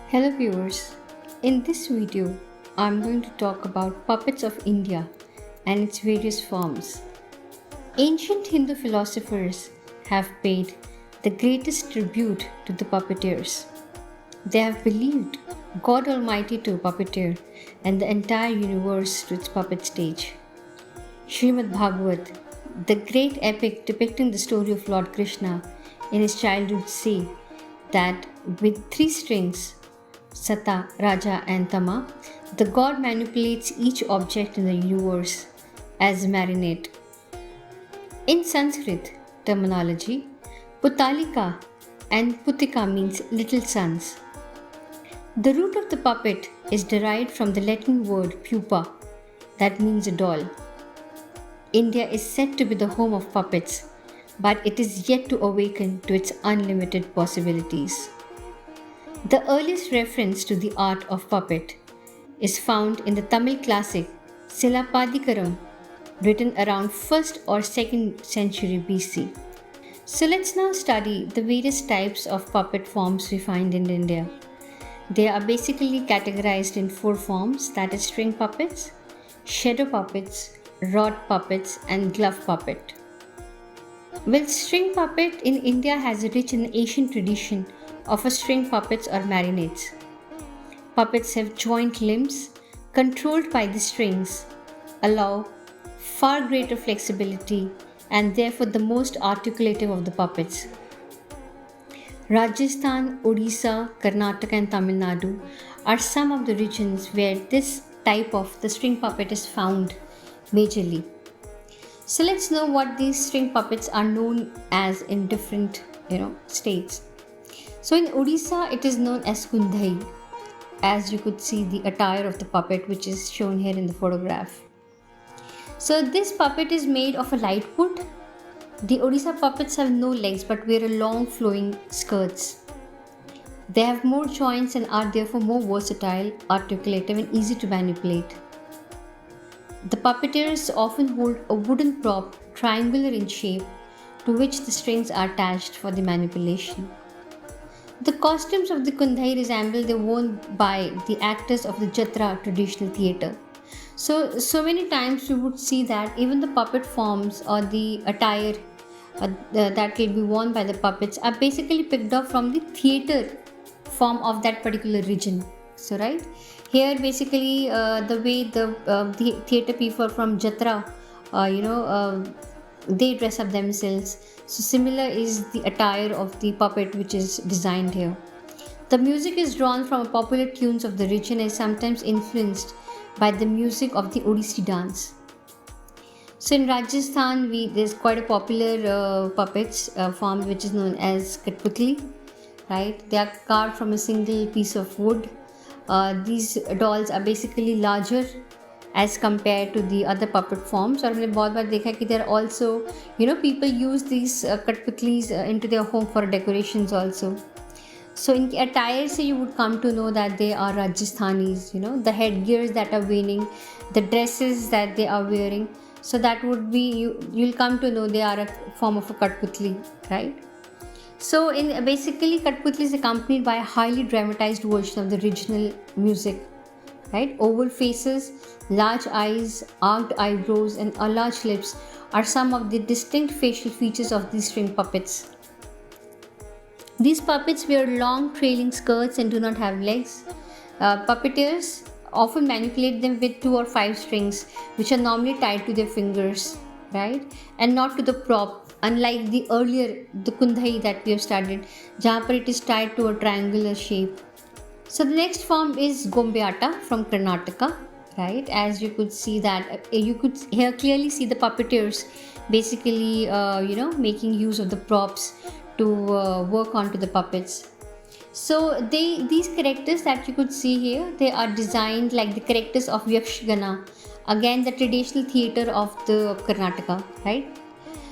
Hello viewers, in this video I'm going to talk about puppets of India and its various forms. Ancient Hindu philosophers have paid the greatest tribute to the puppeteers. They have believed God Almighty to a puppeteer and the entire universe to its puppet stage. Srimad Bhagavad, the great epic depicting the story of Lord Krishna in his childhood, say that with three strings, Sata, Raja and Tama, the god manipulates each object in the universe as a marionette. In Sanskrit terminology, Putalika and Putika means little sons. The root of the puppet is derived from the Latin word pupa, that means a doll. India is said to be the home of puppets, but it is yet to awaken to its unlimited possibilities. The earliest reference to the art of puppet is found in the Tamil classic Silapadikaram, written around 1st or 2nd century BC. So let's now study the various types of puppet forms we find in India. They are basically categorized in 4 forms, that is string puppets, shadow puppets, rod puppets and glove puppet. Well, string puppet in India has a rich and ancient tradition of a string puppets or marionettes. Puppets have joint limbs controlled by the strings, allow far greater flexibility and therefore the most articulative of the puppets. Rajasthan, Orissa, Karnataka and Tamil Nadu are some of the regions where this type of the string puppet is found majorly. So let's know what these string puppets are known as in different states. So in Orissa, it is known as Kundhai, as you could see the attire of the puppet which is shown here in the photograph. So this puppet is made of a light wood. The Orissa puppets have no legs but wear a long flowing skirts. They have more joints and are therefore more versatile, articulative and easy to manipulate. The puppeteers often hold a wooden prop triangular in shape to which the strings are attached for the manipulation. The costumes of the Kundhai resemble the worn by the actors of the Jatra traditional theatre. So many times we would see that even the puppet forms or the attire that will be worn by the puppets are basically picked up from the theatre form of that particular region. So right here basically the way the theatre people from Jatra they dress up themselves. So similar is the attire of the puppet which is designed here. The music is drawn from popular tunes of the region and sometimes influenced by the music of the Odissi dance. So in Rajasthan, there's quite a popular puppets form which is known as Kathputli. Right? They are carved from a single piece of wood. These dolls are basically larger as compared to the other puppet forms. और हमने बहुत बार देखा कि there are also people use these Kathputlis into their home for decorations also. So in attire se you would come to know that they are Rajasthanis, the headgears that are wearing, the dresses that they are wearing. So that would be, you'll come to know they are a form of a Kathputli, right? So basically Kathputli is accompanied by a highly dramatized version of the regional music, right? Oval faces, large eyes, arched eyebrows and large lips are some of the distinct facial features of these string puppets. These puppets wear long trailing skirts and do not have legs. Puppeteers often manipulate them with 2 or 5 strings which are normally tied to their fingers, right? And not to the prop, unlike the Kundhai that we have studied, jahan par it is tied to a triangular shape. So the next form is Bommalattam from Karnataka, right? As you could see that, you could here clearly see the puppeteers basically, making use of the props to work onto the puppets. So these characters that you could see here, they are designed like the characters of Yakshagana, again the traditional theatre of the Karnataka, right?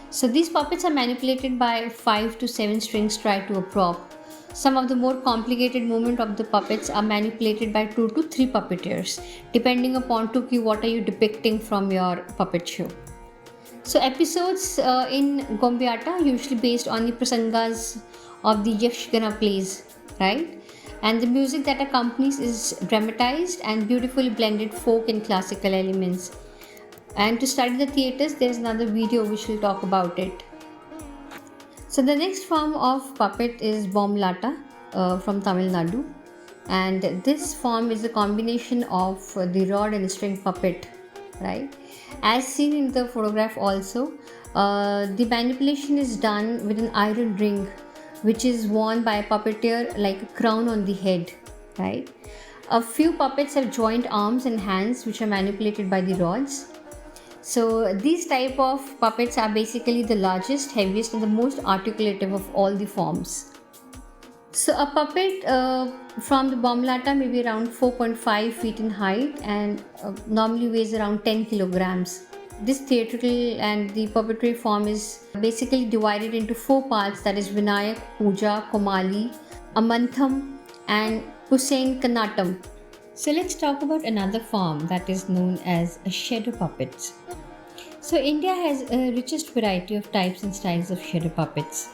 So these puppets are manipulated by 5 to 7 strings tied to a prop. Some of the more complicated movement of the puppets are manipulated by 2 to 3 puppeteers, depending upon what are you depicting from your puppet show. So episodes in Bommalattam usually based on the prasangas of the Yakshagana plays, right? and the music that accompanies is dramatized and beautifully blended folk and classical elements. And to study the theatres, there is another video which will talk about it. So the next form of puppet is Bommalattam from Tamil Nadu, and this form is a combination of the rod and string puppet, right? As seen in the photograph also, the manipulation is done with an iron ring which is worn by a puppeteer like a crown on the head, right? A few puppets have joint arms and hands which are manipulated by the rods. So these type of puppets are basically the largest, heaviest and the most articulative of all the forms. So a puppet from the Bommalattam may be around 4.5 feet in height and normally weighs around 10 kilograms. This theatrical and the puppetry form is basically divided into 4 parts, that is Vinayak, Puja, Komali, Amantham and Hussain Kanatam. So let's talk about another form that is known as a shadow puppets. So India has a richest variety of types and styles of shadow puppets.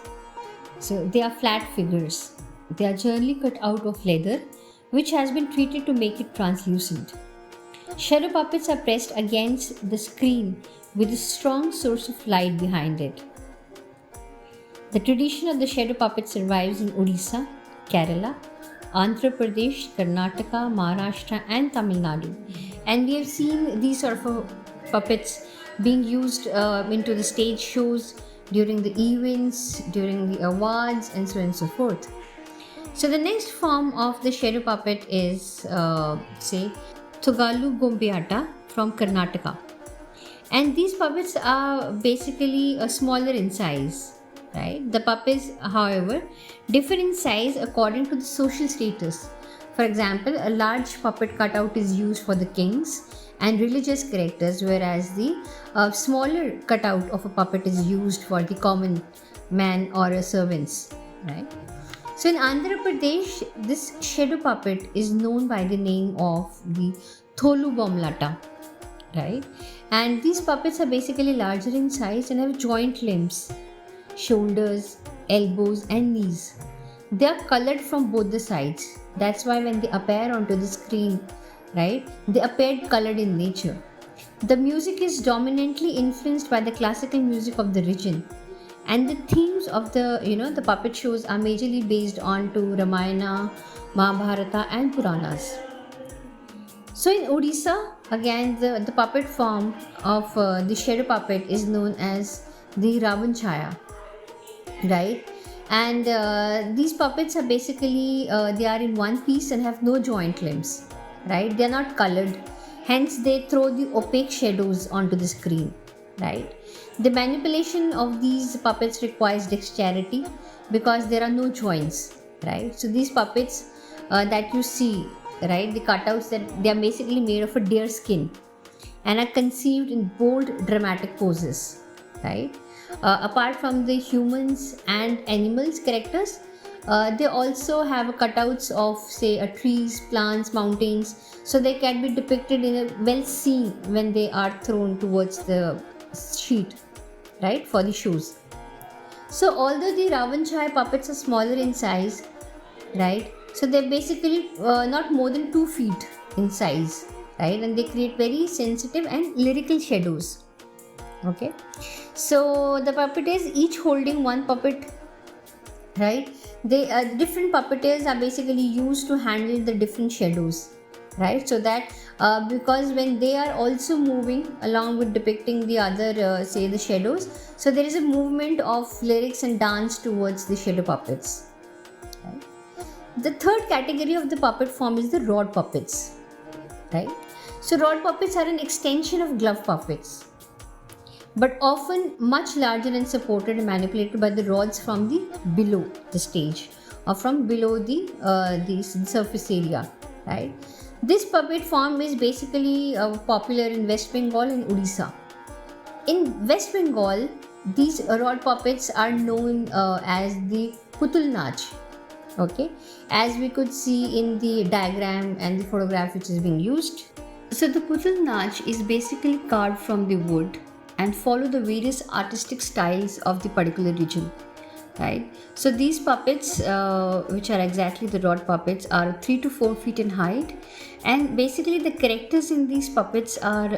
So they are flat figures. They are generally cut out of leather, which has been treated to make it translucent. Shadow puppets are pressed against the screen with a strong source of light behind it. The tradition of the shadow puppet survives in Orissa, Kerala, Andhra Pradesh, Karnataka, Maharashtra and Tamil Nadu. And we have seen these sort of puppets being used into the stage shows, during the events, during the awards and so on and so forth. So the next form of the shadow puppet is say Thogalu Gombiata from Karnataka. And these puppets are basically smaller in size. Right? The puppets, however, differ in size according to the social status. For example, a large puppet cutout is used for the kings and religious characters, whereas the smaller cutout of a puppet is used for the common man or servants. Right? So in Andhra Pradesh, this shadow puppet is known by the name of the Tholu Bommalattam. Right? And these puppets are basically larger in size and have joint limbs, shoulders, elbows and knees. They are colored from both the sides. That's why when they appear onto the screen, right, they appeared colored in nature. The music is dominantly influenced by the classical music of the region, and the themes of the puppet shows are majorly based on to Ramayana, Mahabharata and Puranas. So in Orissa, again the puppet form of the shadow puppet is known as the Ravanachhaya. Right, and these puppets are basically they are in one piece and have no joint limbs. Right, they are not colored, hence they throw the opaque shadows onto the screen. Right, the manipulation of these puppets requires dexterity because there are no joints. Right, so these puppets that you see, right, the cutouts, that they are basically made of a deer skin and are conceived in bold dramatic poses. Right. Apart from the humans and animals characters, they also have cutouts of say trees, plants, mountains, so they can be depicted in a well seen when they are thrown towards the sheet, right, for the shows. So although the Ravanachhaya puppets are smaller in size, right, so they're basically not more than 2 feet in size, right, and they create very sensitive and lyrical shadows. Okay, so the puppeteers each holding one puppet, right, they different puppeteers are basically used to handle the different shadows, right, so that because when they are also moving along with depicting the other say the shadows, so there is a movement of lyrics and dance towards the shadow puppets. Right? The third category of the puppet form is the rod puppets. Right, so rod puppets are an extension of glove puppets, but often much larger and supported and manipulated by the rods from the below the stage or from below the surface area. Right, this puppet form is basically popular in West Bengal and Orissa. In West Bengal, these rod puppets are known as the Putul Nautch. Okay, as we could see in the diagram and the photograph which is being used. So the Putul Nautch is basically carved from the wood and follow the various artistic styles of the particular region. right? So these puppets, which are exactly the rod puppets, are 3 to 4 feet in height, and basically the characters in these puppets are,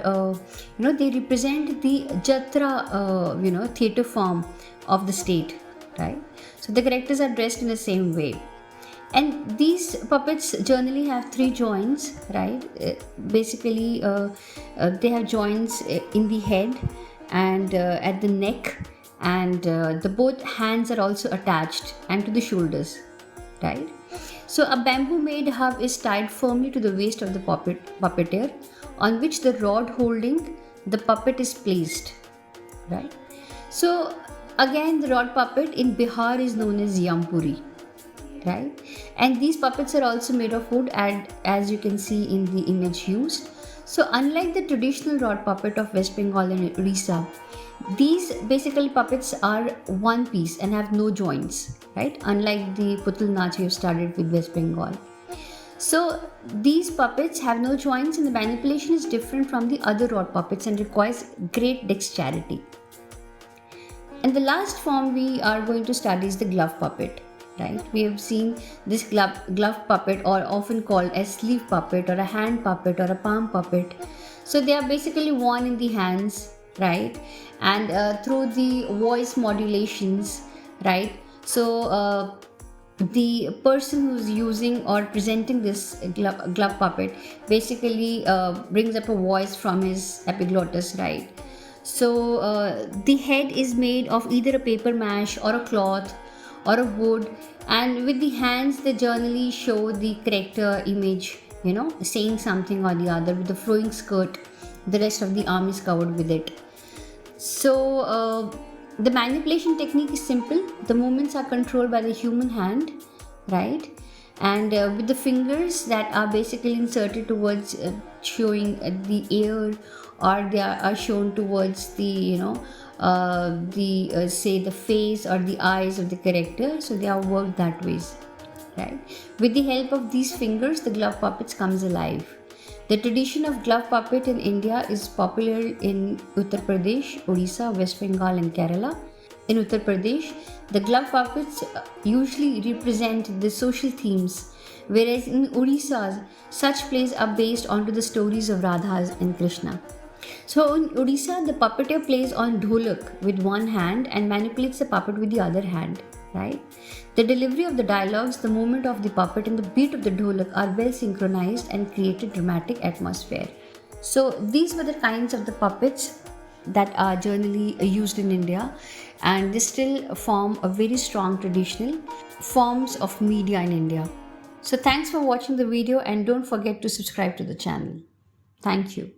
they represent the Jatra, theatre form of the state, right? So the characters are dressed in the same way. And these puppets generally have 3 joints, right? They have joints in the head and at the neck, and the both hands are also attached, and to the shoulders, right? So a bamboo made hub is tied firmly to the waist of the puppeteer, on which the rod holding the puppet is placed, right? So again, the rod puppet in Bihar is known as Yampuri, right? And these puppets are also made of wood, and as you can see in the image used. So unlike the traditional rod puppet of West Bengal and Orissa, these basically puppets are one piece and have no joints, right? Unlike the Putul Nautch we have studied with West Bengal. So these puppets have no joints, and the manipulation is different from the other rod puppets and requires great dexterity. And the last form we are going to study is the glove puppet, right? We have seen this glove puppet, or often called as sleeve puppet, or a hand puppet, or a palm puppet. So they are basically worn in the hands, right? And through the voice modulations, right? So the person who's using or presenting this glove puppet basically brings up a voice from his epiglottis, right? So the head is made of either a paper mache or a cloth or a wood, and with the hands they generally show the character image, saying something or the other, with the flowing skirt. The rest of the arm is covered with it. So the manipulation technique is simple. The movements are controlled by the human hand, right? And with the fingers that are basically inserted towards showing the ear, or they are shown towards the say the face or the eyes of the character. So they are worked that ways, right? With the help of these fingers, the glove puppets comes alive. The tradition of glove puppet in India is popular in Uttar Pradesh, Orissa, West Bengal and Kerala. In Uttar Pradesh, the glove puppets usually represent the social themes, whereas in Orissa, such plays are based onto the stories of Radha and Krishna. So in Orissa, the puppeteer plays on dholak with one hand and manipulates the puppet with the other hand, right? The delivery of the dialogues, the movement of the puppet and the beat of the dholak are well synchronized and create a dramatic atmosphere. So these were the kinds of the puppets that are generally used in India, and they still form a very strong traditional forms of media in India. So thanks for watching the video, and don't forget to subscribe to the channel. Thank you.